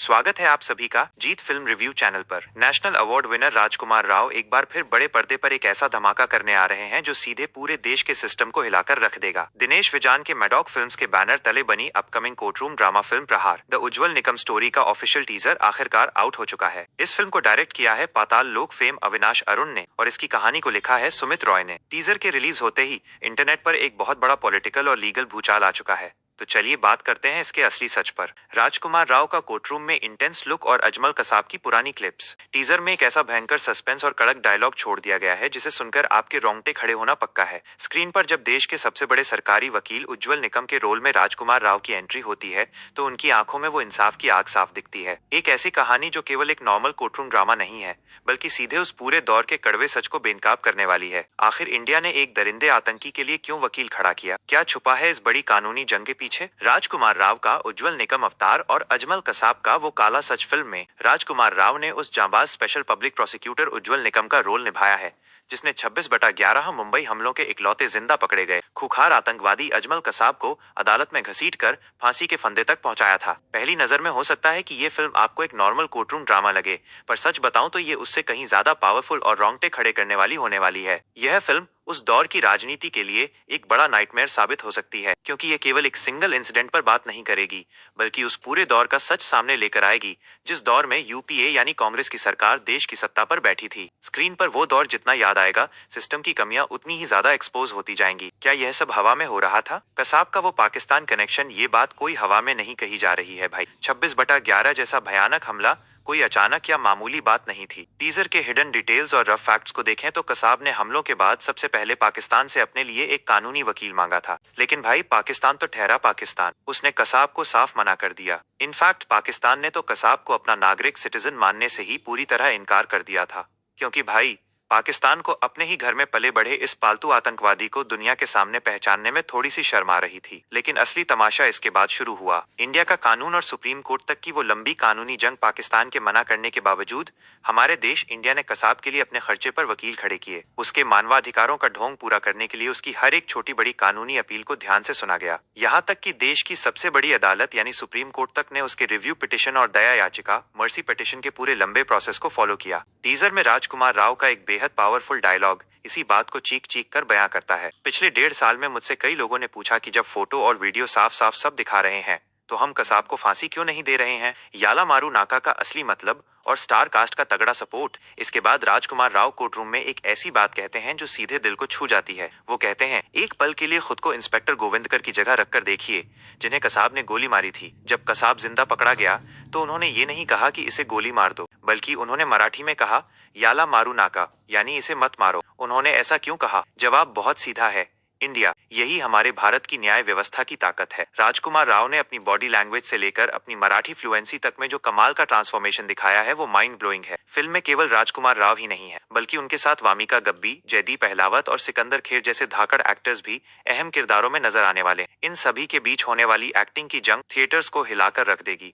स्वागत है आप सभी का जीत फिल्म रिव्यू चैनल पर। नेशनल अवार्ड विनर राजकुमार राव एक बार फिर बड़े पर्दे पर एक ऐसा धमाका करने आ रहे हैं जो सीधे पूरे देश के सिस्टम को हिलाकर रख देगा। दिनेश विजान के मैडॉक फिल्म्स के बैनर तले बनी अपकमिंग कोर्टरूम ड्रामा फिल्म प्रहार द उज्जवल निकम स्टोरी का ऑफिशियल टीजर आखिरकार आउट हो चुका है। इस फिल्म को डायरेक्ट किया है पाताल लोक फेम अविनाश अरुण ने और इसकी कहानी को लिखा है सुमित रॉय ने। टीजर के रिलीज होते ही इंटरनेट पर एक बहुत बड़ा पॉलिटिकल और लीगल भूचाल आ चुका है। तो चलिए बात करते हैं इसके असली सच पर। राजकुमार राव का कोर्टरूम में इंटेंस लुक और अजमल कसाब की पुरानी क्लिप्स। टीजर में एक ऐसा भयंकर सस्पेंस और कड़क डायलॉग छोड़ दिया गया है जिसे सुनकर आपके रोंगटे खड़े होना पक्का है। स्क्रीन पर जब देश के सबसे बड़े सरकारी वकील उज्जवल निकम के रोल में राजकुमार राव की एंट्री होती है तो उनकी आंखों में वो इंसाफ की आग साफ दिखती है। एक ऐसी कहानी जो केवल एक नॉर्मल कोर्टरूम ड्रामा नहीं है बल्कि सीधे उस पूरे दौर के कड़वे सच को बेनकाब करने वाली है। आखिर इंडिया ने एक दरिंदे आतंकी के लिए क्यों वकील खड़ा किया? क्या छुपा है इस बड़ी कानूनी जंग के पीछे? राजकुमार राव का उज्जवल निकम अवतार और अजमल कसाब का वो काला सच फिल्म में राजकुमार राव ने उस जांबाज स्पेशल पब्लिक प्रोसिक्यूटर उज्जवल निकम का रोल निभाया है जिसने 26/11 मुंबई हमलों के इकलौते जिंदा पकड़े गए खूंखार आतंकवादी अजमल कसाब को अदालत में घसीटकर फांसी के फंदे तक पहुंचाया था। पहली नजर में हो सकता है कि ये फिल्म आपको एक नॉर्मल कोर्टरूम ड्रामा लगे, पर सच बताऊं तो ये उससे कहीं ज्यादा पावरफुल और रोंगटे खड़े करने वाली होने वाली है। यह फिल्म उस दौर की राजनीति के लिए एक बड़ा नाइटमेयर साबित हो सकती है क्योंकि ये केवल एक सिंगल इंसिडेंट पर बात नहीं करेगी बल्कि उस पूरे दौर का सच सामने लेकर आएगी जिस दौर में यूपीए यानी कांग्रेस की सरकार देश की सत्ता पर बैठी थी। स्क्रीन पर वो दौर जितना याद आएगा सिस्टम की कमियां उतनी ही ज्यादा एक्सपोज होती जाएंगी। क्या यह सब हवा में हो रहा था? कसाब का वो पाकिस्तान कनेक्शन, ये बात कोई हवा में नहीं कही जा रही है भाई। 26/11 जैसा भयानक हमला कोई अचानक या मामूली बात नहीं थी। टीजर के हिडन डिटेल्स और रफ फैक्ट्स को देखें तो कसाब ने हमलों के बाद सबसे पहले पाकिस्तान से अपने लिए एक कानूनी वकील मांगा था, लेकिन भाई पाकिस्तान तो ठहरा पाकिस्तान, उसने कसाब को साफ मना कर दिया। इनफैक्ट पाकिस्तान ने तो कसाब को अपना नागरिक सिटीजन मानने से ही पूरी तरह इनकार कर दिया था क्योंकि भाई पाकिस्तान को अपने ही घर में पले बढ़े इस पालतू आतंकवादी को दुनिया के सामने पहचानने में थोड़ी सी शर्म आ रही थी। लेकिन असली तमाशा इसके बाद शुरू हुआ। इंडिया का कानून और सुप्रीम कोर्ट तक की वो लंबी कानूनी जंग पाकिस्तान के मना करने के बावजूद हमारे देश इंडिया ने कसाब के लिए अपने खर्चे पर वकील खड़े किए। उसके मानवाधिकारों का ढोंग पूरा करने के लिए उसकी हर एक छोटी बड़ी कानूनी अपील को ध्यान से सुना गया। यहाँ तक कि देश की सबसे बड़ी अदालत यानी सुप्रीम कोर्ट तक ने उसके रिव्यू पिटिशन और दया याचिका मर्सी पिटिशन के पूरे लंबे प्रोसेस को फॉलो किया। टीजर में राजकुमार राव का एक बेहद पावरफुल डायलॉग इसी बात को चीख चीख कर बयां करता है। पिछले 1.5 साल में मुझसे कई लोगों ने पूछा कि जब फोटो और वीडियो साफ साफ सब दिखा रहे हैं तो हम कसाब को फांसी क्यों नहीं दे रहे हैं? याला मारू नाका का असली मतलब और स्टार कास्ट का तगड़ा सपोर्ट। इसके बाद राजकुमार राव कोर्टरूम में एक ऐसी बात कहते हैं जो सीधे दिल को छू जाती है। वो कहते हैं, एक पल के लिए खुद को इंस्पेक्टर गोविंदकर की जगह रखकर देखिए जिन्हें कसाब ने गोली मारी थी। जब कसाब जिंदा पकड़ा गया तो उन्होंने ये नहीं कहा कि इसे गोली मार दो, बल्कि उन्होंने मराठी में कहा याला मारू नाका, यानी इसे मत मारो। उन्होंने ऐसा क्यों कहा? जवाब बहुत सीधा है, इंडिया। यही हमारे भारत की न्याय व्यवस्था की ताकत है। राजकुमार राव ने अपनी बॉडी लैंग्वेज से लेकर अपनी मराठी फ्लुएंसी तक में जो कमाल का ट्रांसफॉर्मेशन दिखाया है वो माइंड ब्लोइंग है। फिल्म में केवल राजकुमार राव ही नहीं है बल्कि उनके साथ वामिका गब्बी, जयदीप अहलावत और सिकंदर खेर जैसे धाकड़ एक्टर्स भी अहम किरदारों में नजर आने वाले। इन सभी के बीच होने वाली एक्टिंग की जंग थिएटर्स को हिलाकर रख देगी।